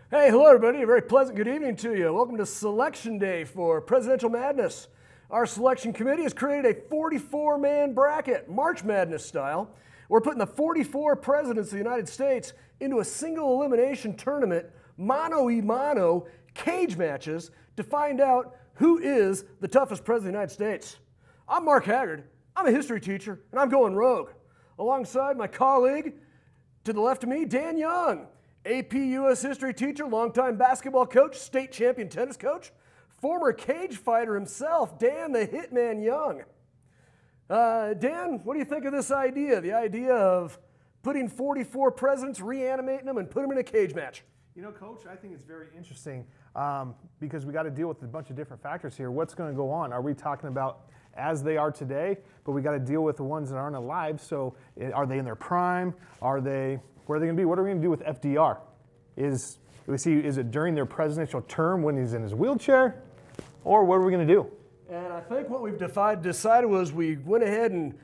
Hey, hello everybody. A very pleasant good evening to you. Welcome to Selection Day for Presidential Madness. Our selection committee has created a 44-man bracket, March Madness style. We're putting the 44 presidents of the United States into a single elimination tournament, mano-a-mano, cage matches, to find out who is the toughest president of the United States. I'm Mark Haggard. I'm a history teacher, and I'm going rogue. Alongside my colleague, to the left of me, Dan Young, AP U.S. history teacher, longtime basketball coach, state champion tennis coach, former cage fighter himself, Dan the Hitman Young. Dan, what do you think of this idea? The idea of putting 44 presidents, reanimating them, and put them in a cage match? You know, Coach, I think it's very interesting because we got to deal with a bunch of different factors here. What's going to go on? Are we talking about as they are today, but we got to deal with the ones that aren't alive? So are they in their prime? Where are they going to be? What are we going to do with FDR? Is it during their presidential term when he's in his wheelchair? Or what are we going to do? And I think what we've decided was we went ahead and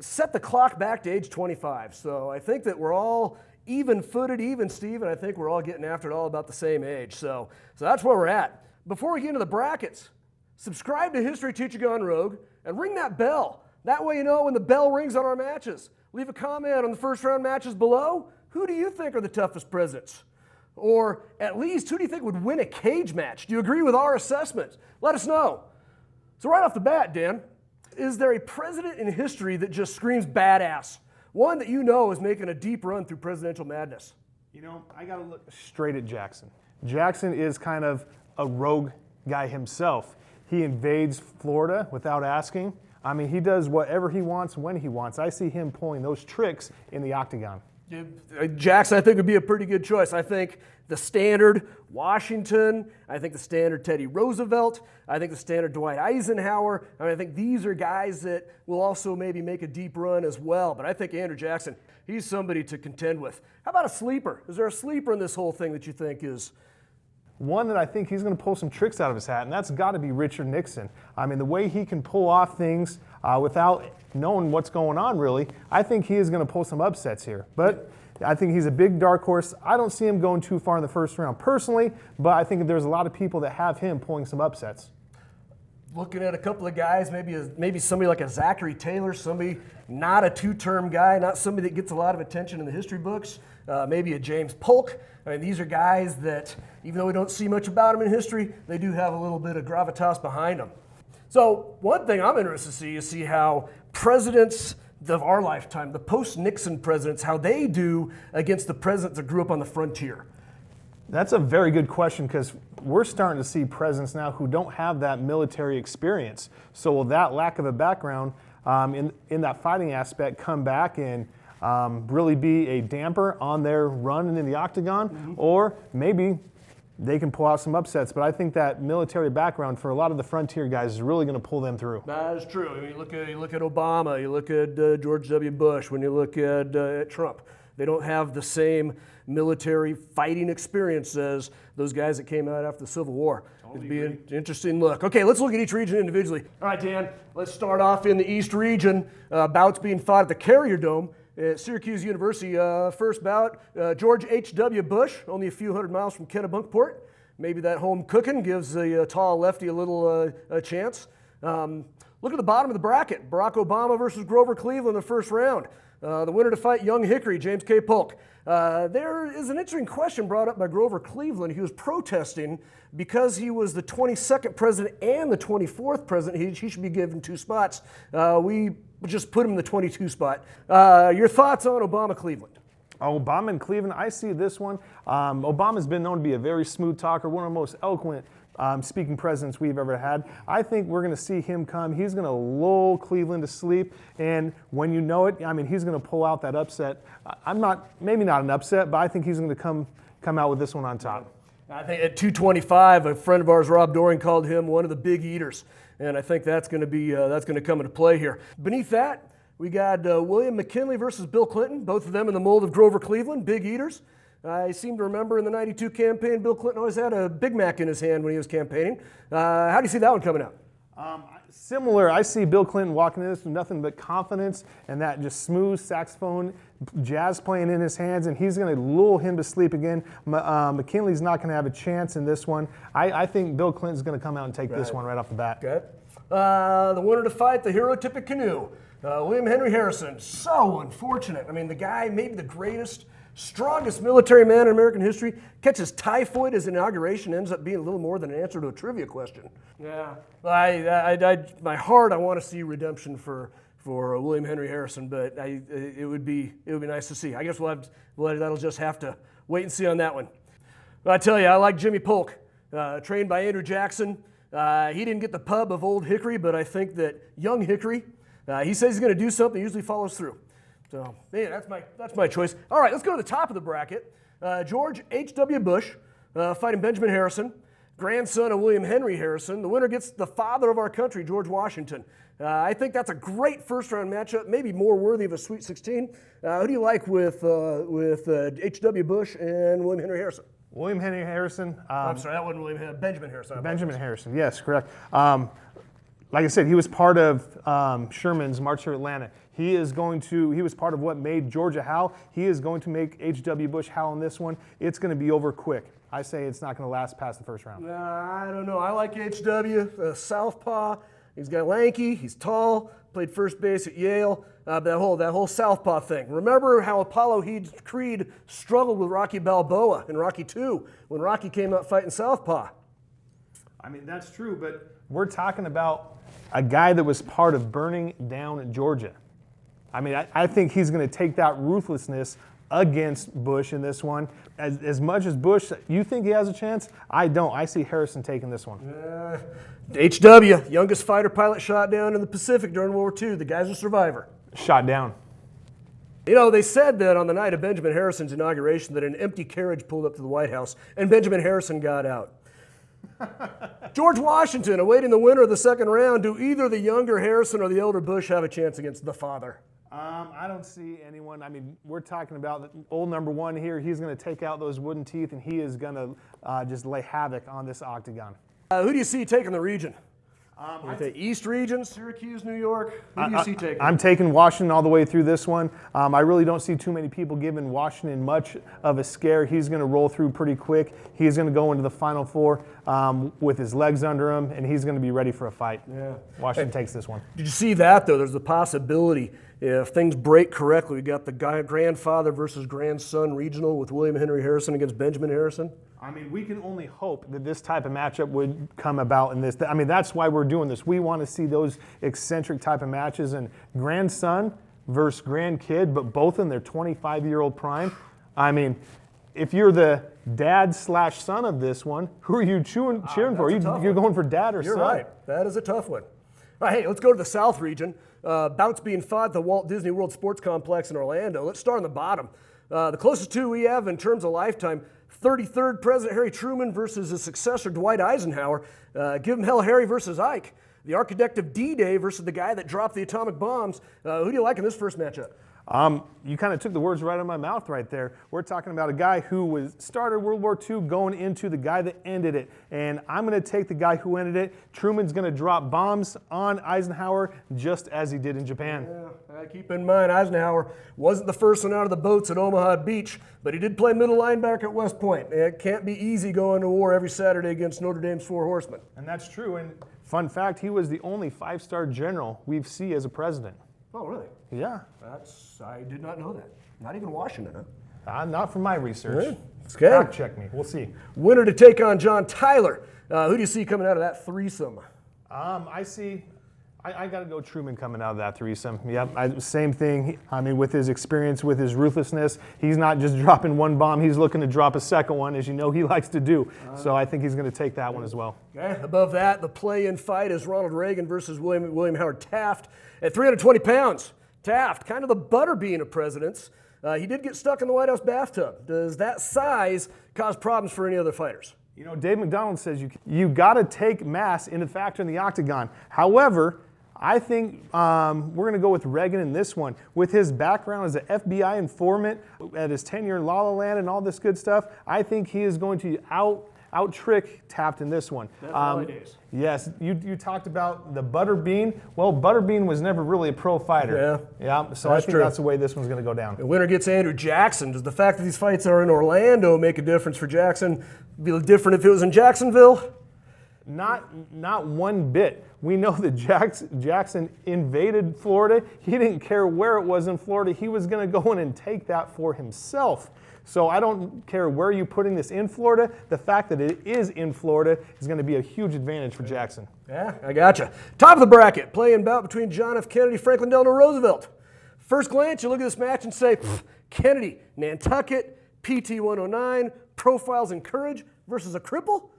set the clock back to age 25. So I think that we're all even-footed, even-Steve, and I think we're all getting after it all about the same age. So that's where we're at. Before we get into the brackets, subscribe to History Teacher Gone Rogue and ring that bell. That way you know when the bell rings on our matches. Leave a comment on the first round matches below. Who do you think are the toughest presidents? Or at least, who do you think would win a cage match? Do you agree with our assessment? Let us know. So right off the bat, Dan, is there a president in history that just screams badass? One that you know is making a deep run through presidential madness? You know, I got to look straight at Jackson. Jackson is kind of a rogue guy himself. He invades Florida without asking. I mean, he does whatever he wants when he wants. I see him pulling those tricks in the octagon. Jackson, I think, would be a pretty good choice. I think the standard Washington, I think the standard Teddy Roosevelt, I think the standard Dwight Eisenhower. I mean, I think these are guys that will also maybe make a deep run as well. But I think Andrew Jackson, he's somebody to contend with. How about a sleeper? Is there a sleeper in this whole thing that you think is? One that I think he's going to pull some tricks out of his hat, and that's got to be Richard Nixon. I mean, the way he can pull off things without knowing what's going on, really, I think he is going to pull some upsets here. But I think he's a big dark horse. I don't see him going too far in the first round personally, but I think there's a lot of people that have him pulling some upsets. Looking at a couple of guys, maybe somebody like a Zachary Taylor, somebody not a two-term guy, not somebody that gets a lot of attention in the history books, maybe a James Polk. I mean, these are guys that, even though we don't see much about them in history, they do have a little bit of gravitas behind them. So one thing I'm interested to see how presidents of our lifetime, the post-Nixon presidents, how they do against the presidents that grew up on the frontier. That's a very good question because we're starting to see presidents now who don't have that military experience. So will that lack of a background in that fighting aspect come back and really be a damper on their run in the octagon? Mm-hmm. Or maybe they can pull out some upsets, but I think that military background for a lot of the frontier guys is really going to pull them through. That is true. I mean, you look at Obama, you look at George W. Bush, when you look at Trump, they don't have the same military fighting experience as those guys that came out after the Civil War. It'd be an interesting look. Okay, let's look at each region individually. All right, Dan, let's start off in the East region. Bouts being fought at the Carrier Dome at Syracuse University. First bout, George H.W. Bush, only a few hundred miles from Kennebunkport. Maybe that home cooking gives the tall lefty a little chance. Look at the bottom of the bracket. Barack Obama versus Grover Cleveland in the first round. The winner to fight Young Hickory, James K. Polk. There is an interesting question brought up by Grover Cleveland. He was protesting because he was the 22nd president and the 24th president. He should be given two spots. We just put him in the 22 spot. Your thoughts on Obama-Cleveland? Obama and Cleveland, I see this one. Obama's been known to be a very smooth talker, one of the most eloquent speaking presidents we've ever had. I think we're going to see him come. He's going to lull Cleveland to sleep, and when you know it, I mean, he's going to pull out that upset. Maybe not an upset, but I think he's going to come out with this one on top. I think at 225, a friend of ours, Rob Doring, called him one of the big eaters, and I think that's going to come into play here. Beneath that, we got William McKinley versus Bill Clinton, both of them in the mold of Grover Cleveland, big eaters. I seem to remember in the 92 campaign, Bill Clinton always had a Big Mac in his hand when he was campaigning. How do you see that one coming out? Similar, I see Bill Clinton walking in this with nothing but confidence and that just smooth saxophone jazz playing in his hands, and he's going to lull him to sleep again. McKinley's not going to have a chance in this one. I think Bill Clinton's going to come out and take this one right off the bat. Okay. The winner to fight, the hero Tippett Canoe, William Henry Harrison. So unfortunate. I mean, the guy, maybe the greatest, strongest military man in American history, catches typhoid as inauguration, ends up being a little more than an answer to a trivia question. Yeah. My heart, I want to see redemption for William Henry Harrison, but it would be nice to see. I guess that'll just have to wait and see on that one. But I tell you, I like Jimmy Polk, trained by Andrew Jackson. He didn't get the pub of Old Hickory, but I think that young Hickory, he says he's going to do something, usually follows through. So, yeah, that's my choice. All right, let's go to the top of the bracket. George H.W. Bush fighting Benjamin Harrison, grandson of William Henry Harrison. The winner gets the father of our country, George Washington. I think that's a great first-round matchup, maybe more worthy of a Sweet 16. Who do you like with H.W. Bush and William Henry Harrison? William Henry Harrison. I'm sorry, that wasn't Benjamin Harrison. Benjamin Harrison, yes, correct. Like I said, he was part of Sherman's March through Atlanta. He was part of what made Georgia howl. He is going to make H.W. Bush howl in this one. It's going to be over quick. I say it's not going to last past the first round. I don't know. I like H.W. Southpaw. He's got lanky. He's tall. Played first base at Yale. That whole Southpaw thing. Remember how Apollo Creed struggled with Rocky Balboa in Rocky II when Rocky came out fighting Southpaw. I mean, that's true, but we're talking about a guy that was part of burning down Georgia. I mean, I think he's going to take that ruthlessness against Bush in this one. As much as Bush, you think he has a chance? I don't. I see Harrison taking this one. H.W., youngest fighter pilot shot down in the Pacific during World War II. The guy's a survivor. Shot down. You know, they said that on the night of Benjamin Harrison's inauguration that an empty carriage pulled up to the White House and Benjamin Harrison got out. George Washington awaiting the winner of the second round. Do either the younger Harrison or the elder Bush have a chance against the father? I don't see anyone. I mean, we're talking about old number one here. He's going to take out those wooden teeth, and he is going to just lay havoc on this octagon. Who do you see taking the region? The East region, Syracuse, New York. Who do you see taking? I'm taking Washington all the way through this one. I really don't see too many people giving Washington much of a scare. He's going to roll through pretty quick. He's going to go into the Final Four with his legs under him, and he's going to be ready for a fight. Yeah. Washington takes this one. Did you see that, though? There's a possibility, if things break correctly, we got the grandfather versus grandson regional with William Henry Harrison against Benjamin Harrison. I mean, we can only hope that this type of matchup would come about in this. I mean, that's why we're doing this. We want to see those eccentric type of matches, and grandson versus grandkid, but both in their 25-year-old prime. I mean, if you're the dad/son of this one, who are you cheering for? You're going for dad or son? You're right. That is a tough one. All right, hey, let's go to the South region. Bouts being fought at the Walt Disney World Sports Complex in Orlando. Let's start on the bottom. The closest two we have in terms of lifetime, 33rd President Harry Truman versus his successor Dwight Eisenhower. Give him hell, Harry versus Ike. The architect of D-Day versus the guy that dropped the atomic bombs. Who do you like in this first matchup? You kind of took the words right out of my mouth right there. We're talking about a guy who started World War II going into the guy that ended it. And I'm going to take the guy who ended it. Truman's going to drop bombs on Eisenhower just as he did in Japan. Yeah, keep in mind, Eisenhower wasn't the first one out of the boats at Omaha Beach, but he did play middle linebacker at West Point. It can't be easy going to war every Saturday against Notre Dame's Four Horsemen. And that's true. And fun fact, he was the only 5-star general we've seen as a president. Oh, really? Yeah. I did not know that. Not even Washington, huh? Not from my research. Right. It's good. Fact check me. We'll see. Winner to take on John Tyler. Who do you see coming out of that threesome? I got to go Truman coming out of that threesome. Yep, same thing. I mean, with his experience, with his ruthlessness, he's not just dropping one bomb. He's looking to drop a second one, as you know he likes to do. So I think he's going to take that one as well. Okay. Above that, the play-in fight is Ronald Reagan versus William Howard Taft at 320 pounds. Taft, kind of the butterbean of presidents. He did get stuck in the White House bathtub. Does that size cause problems for any other fighters? You know, Dave McDonald says you got to take mass into factor in the octagon. However, I think we're going to go with Reagan in this one. With his background as an FBI informant, at his tenure in La La Land and all this good stuff, I think he is going to out-trick tapped in this one. Early days. Yes, you talked about the Butterbean. Well, Butterbean was never really a pro fighter. Yeah, so I think true. that's the way this one's going to go down. The winner gets Andrew Jackson. Does the fact that these fights are in Orlando make a difference for Jackson? Be different if it was in Jacksonville? Not one bit. We know that Jackson invaded Florida. He didn't care where it was in Florida. He was going to go in and take that for himself. So I don't care where you're putting this in Florida. The fact that it is in Florida is going to be a huge advantage for Jackson. Yeah, I gotcha. Top of the bracket, playing bout between John F. Kennedy, Franklin Delano Roosevelt. First glance, you look at this match and say, Kennedy, Nantucket, PT 109, profiles and courage versus a cripple?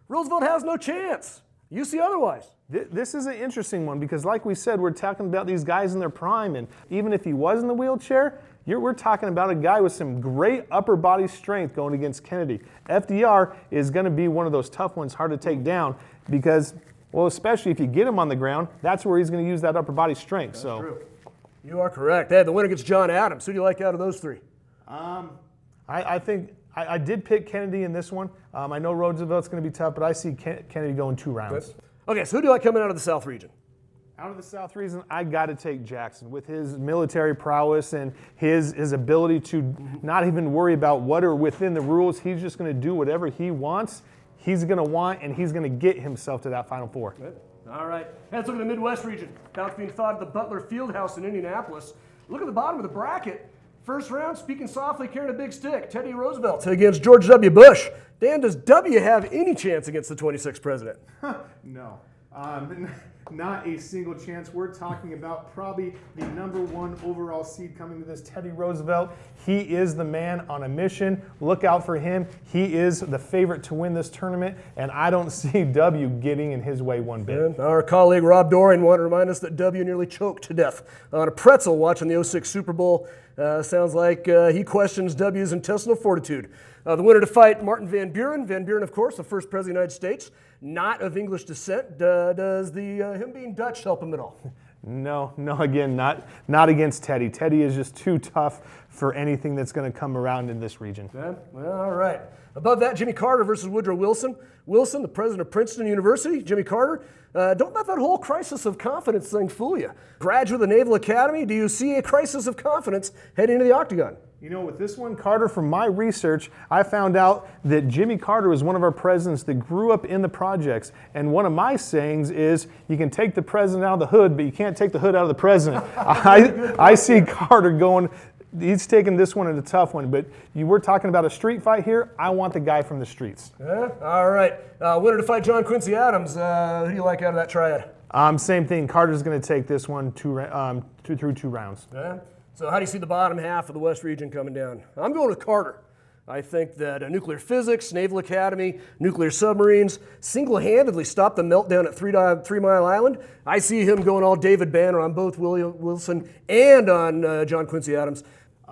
Roosevelt has no chance. You see otherwise. This is an interesting one because, like we said, we're talking about these guys in their prime, and even if he was in the wheelchair, we're talking about a guy with some great upper body strength going against Kennedy. FDR is going to be one of those tough ones, hard to take down because, well, especially if you get him on the ground, that's where he's going to use that upper body strength. That's true. You are correct. Hey, the winner gets John Adams. Who do you like out of those three? I think I did pick Kennedy in this one. I know Roosevelt's going to be tough, but I see Kennedy going 2 rounds. Good. Okay, so who do you like coming out of the South region? Out of the South region, I got to take Jackson with his military prowess and his ability to not even worry about what are within the rules. He's just going to do whatever he wants. He's going to want, and he's going to get himself to that Final Four. Good. All right. Let's look at the Midwest region. Bouts being fought at the Butler Fieldhouse in Indianapolis. Look at the bottom of the bracket. First round, speaking softly, carrying a big stick, Teddy Roosevelt against George W. Bush. Dan, does W have any chance against the 26th president? No. Not a single chance. We're talking about probably the #1 overall seed coming to this, Teddy Roosevelt. He is the man on a mission. Look out for him. He is the favorite to win this tournament, and I don't see W getting in his way one bit. And our colleague Rob Dorian wanted to remind us that W nearly choked to death on a pretzel watching the '06 Super Bowl. Sounds like he questions W's intestinal fortitude. The winner to fight, Martin Van Buren. Van Buren, of course, the first president of the United States, not of English descent. Does him being Dutch help him at all? No, again, not against Teddy. Teddy is just too tough for anything that's going to come around in this region. Yeah, well, all right. Above that, Jimmy Carter versus Woodrow Wilson. Wilson, the president of Princeton University. Jimmy Carter, don't let that whole crisis of confidence thing fool you. Graduate of the Naval Academy, do you see a crisis of confidence heading into the octagon? You know, with this one, Carter, from my research, I found out that Jimmy Carter was one of our presidents that grew up in the projects. And one of my sayings is, you can take the president out of the hood, but you can't take the hood out of the president. I see Carter going, he's taking this one as a tough one, but you were talking about a street fight here. I want the guy from the streets. Yeah, all right. Winner to fight John Quincy Adams. Who do you like out of that triad? Same thing. Carter's going to take this one through 2 rounds. Yeah. So how do you see the bottom half of the West region coming down? I'm going with Carter. I think that nuclear physics, Naval Academy, nuclear submarines single-handedly stopped the meltdown at 3 Mile Island. I see him going all David Banner on both Wilson and on John Quincy Adams.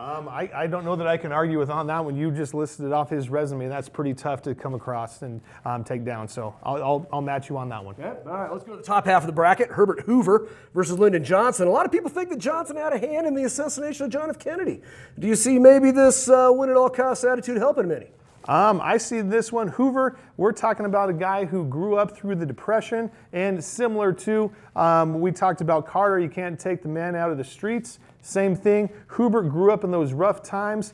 I don't know that I can argue with on that one. You just listed off his resume. That's pretty tough to come across and take down. So I'll match you on that one. Yeah. All right, let's go to the top half of the bracket. Herbert Hoover versus Lyndon Johnson. A lot of people think that Johnson had a hand in the assassination of John F. Kennedy. Do you see maybe this win at all costs attitude helping him any? I see this one, Hoover, we're talking about a guy who grew up through the Depression, and similar to, we talked about Carter, you can't take the man out of the streets. Same thing, Hoover grew up in those rough times.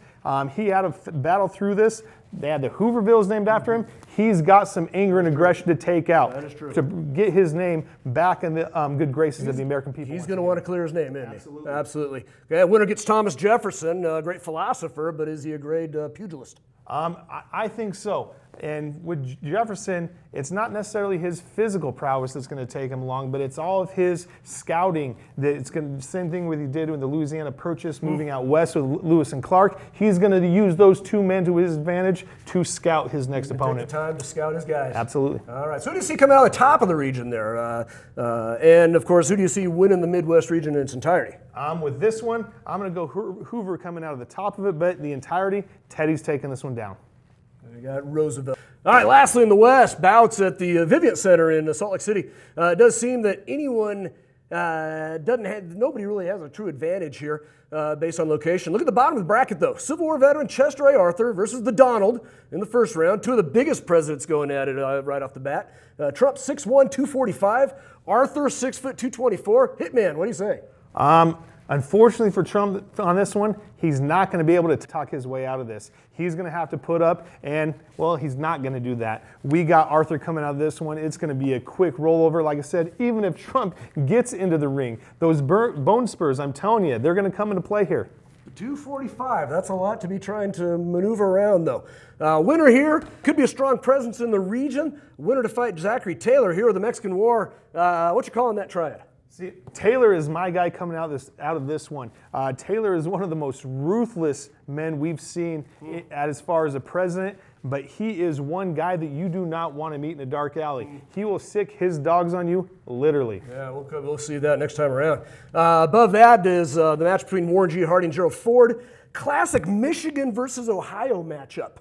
He had to battle through this. They had the Hoovervilles named after him. He's got some anger and aggression to take out. That is true. To get his name back in the good graces of the American people. He's going to want to clear his name, isn't he? Absolutely. Absolutely. Okay, winner gets Thomas Jefferson, a great philosopher, but is he a great pugilist? I think so. And with Jefferson, it's not necessarily his physical prowess that's going to take him along, but it's all of his scouting. It's going to, same thing with he did with the Louisiana Purchase, moving out west with Lewis and Clark. He's going to use those 2 men to his advantage to scout his next opponent. Take the time to scout his guys. Absolutely. All right. So who do you see coming out of the top of the region there? And of course, who do you see winning the Midwest region in its entirety? With this one, I'm going to go Hoover coming out of the top of it, but the entirety, Teddy's taking this one down. We got Roosevelt. All right, lastly in the West, bouts at the Vivint Center in Salt Lake City. It does seem that anyone Nobody really has a true advantage here based on location. Look at the bottom of the bracket, though. Civil War veteran Chester A. Arthur versus the Donald in the first round. Two of the biggest presidents going at it right off the bat. Trump 6'1", 245. Arthur 6 foot 224. Hitman, what do you say? Unfortunately for Trump on this one, he's not going to be able to talk his way out of this. He's going to have to put up, and, well, he's not going to do that. We got Arthur coming out of this one. It's going to be a quick rollover. Like I said, even if Trump gets into the ring, those bone spurs, I'm telling you, they're going to come into play here. 245, that's a lot to be trying to maneuver around, though. Winner here could be a strong presence in the region. Winner to fight Zachary Taylor, hero of the Mexican War. What you calling that triad? See, Taylor is my guy coming out of this one. Taylor is one of the most ruthless men we've seen as far as a president, but he is one guy that you do not want to meet in a dark alley. He will sick his dogs on you, literally. Yeah, we'll see that next time around. Above that is the match between Warren G. Harding and Gerald Ford. Classic Michigan versus Ohio matchup.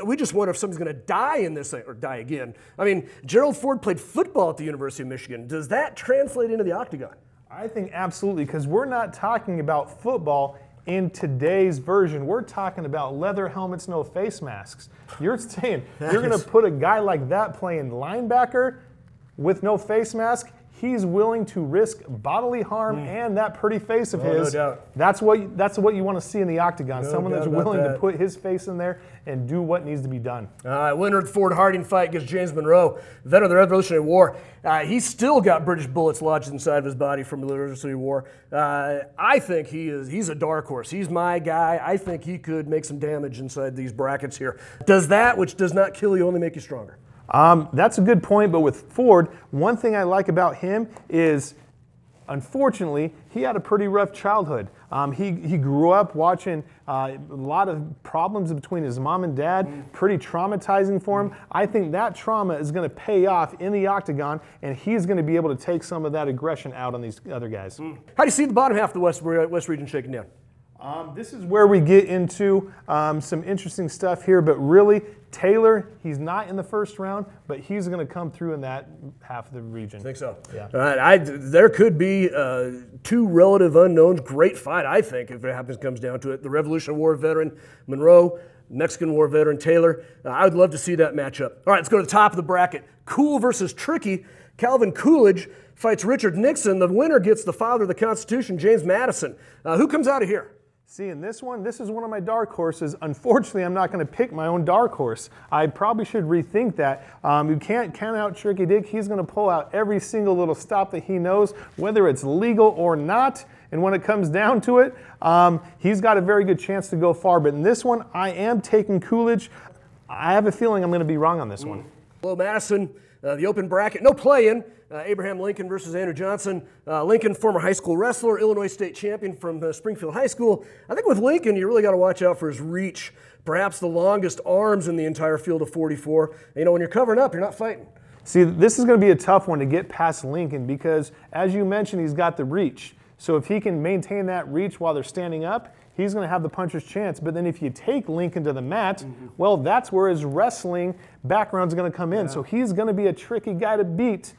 We just wonder if somebody's going to die in this, or die again. I mean, Gerald Ford played football at the University of Michigan. Does that translate into the octagon? I think absolutely, because we're not talking about football in today's version. We're talking about leather helmets, no face masks. You're saying you're going to put a guy like that playing linebacker with no face mask? He's willing to risk bodily harm and that pretty face of his. No doubt. That's what you want to see in the octagon. No Someone doubt that's about willing that. to put his face in there and do what needs to be done. Winner of the Ford Harding fight against James Monroe, veteran of the Revolutionary War. He's still got British bullets lodged inside of his body from the Revolutionary War. I think he's a dark horse. He's my guy. I think he could make some damage inside these brackets here. Does that, which does not kill you, only make you stronger? That's a good point, but with Ford, one thing I like about him is, unfortunately, he had a pretty rough childhood. He grew up watching a lot of problems between his mom and dad, pretty traumatizing for him. I think that trauma is going to pay off in the octagon, and he's going to be able to take some of that aggression out on these other guys. How do you see the bottom half of the West region shaking down? This is where we get into some interesting stuff here, but really, Taylor, he's not in the first round, but he's going to come through in that half of the region. I think so. Yeah. All right. There could be two relative unknowns. Great fight, I think, if it comes down to it. The Revolutionary War veteran Monroe, Mexican War veteran Taylor. I would love to see that matchup. All right, let's go to the top of the bracket. Cool versus Tricky. Calvin Coolidge fights Richard Nixon. The winner gets the father of the Constitution, James Madison. Who comes out of here? See, in this one, this is one of my dark horses. Unfortunately, I'm not going to pick my own dark horse. I probably should rethink that. You can't count out Tricky Dick. He's going to pull out every single little stop that he knows, whether it's legal or not. And when it comes down to it, he's got a very good chance to go far. But in this one, I am taking Coolidge. I have a feeling I'm going to be wrong on this one. Hello, Madison. The open bracket, no play-in. Abraham Lincoln versus Andrew Johnson. Lincoln, former high school wrestler, Illinois state champion from Springfield High School. I think with Lincoln, you really got to watch out for his reach. Perhaps the longest arms in the entire field of 44. You know, when you're covering up, you're not fighting. See, this is going to be a tough one to get past Lincoln because, as you mentioned, he's got the reach. So if he can maintain that reach while they're standing up, he's going to have the puncher's chance. But then if you take Lincoln to the mat, well, that's where his wrestling background is going to come in. So he's going to be a tricky guy to beat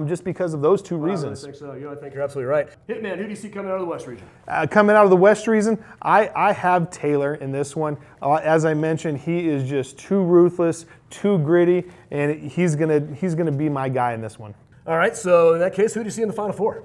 just because of those two reasons. I think so. I think you're absolutely right. Hitman, who do you see coming out of the West region? Coming out of the West region, I have Taylor in this one. As I mentioned, he is just too ruthless, too gritty, and he's gonna be my guy in this one. All right, so in that case, who do you see in the Final Four?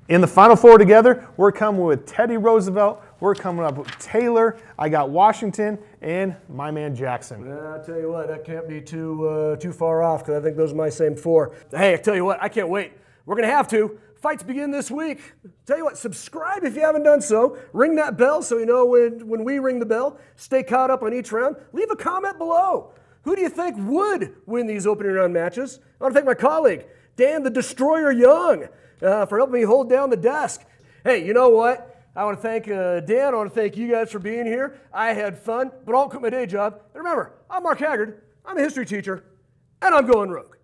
In the Final Four together, we're coming with Teddy Roosevelt. We're coming up with Taylor. I got Washington and my man Jackson. I'll tell you what, that can't be too far off because I think those are my same four. Hey, I tell you what, I can't wait. We're going to have to. Fights begin this week. Tell you what, subscribe if you haven't done so. Ring that bell so you know when we ring the bell. Stay caught up on each round. Leave a comment below. Who do you think would win these opening round matches? I want to thank my colleague, Dan the Destroyer Young, for helping me hold down the desk. Hey, you know what? I want to thank Dan. I want to thank you guys for being here. I had fun, but I won't quit my day job. And remember, I'm Mark Haggard. I'm a history teacher, and I'm going rogue.